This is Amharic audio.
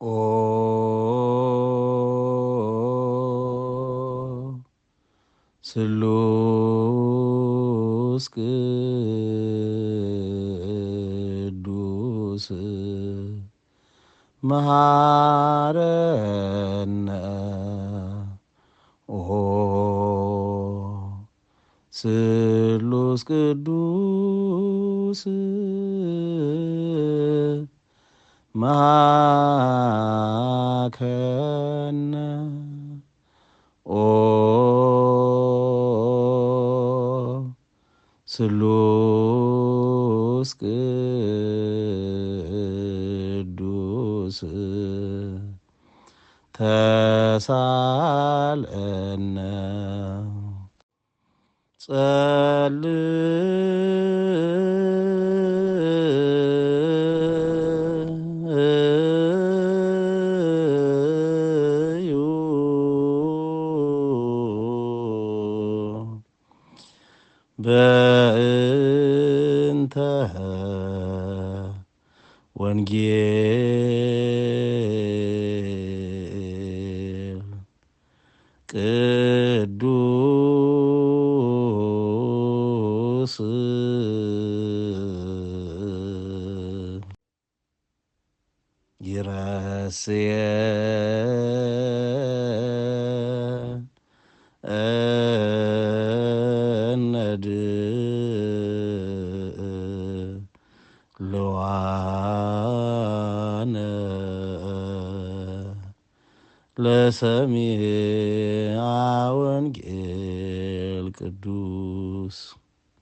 ኦ ስሉስ ቅዱስ መሐረነ ኦ ስሉስ ቅዱስ መሐከነ ኦ ስሉስ ቅዱስ ተሳልአነ ጸልዩ በእንተ ወንጌል ቅዱስ ይረስየነ ድሉዋነ ለሰሚዐ ወንጌል ቅዱስ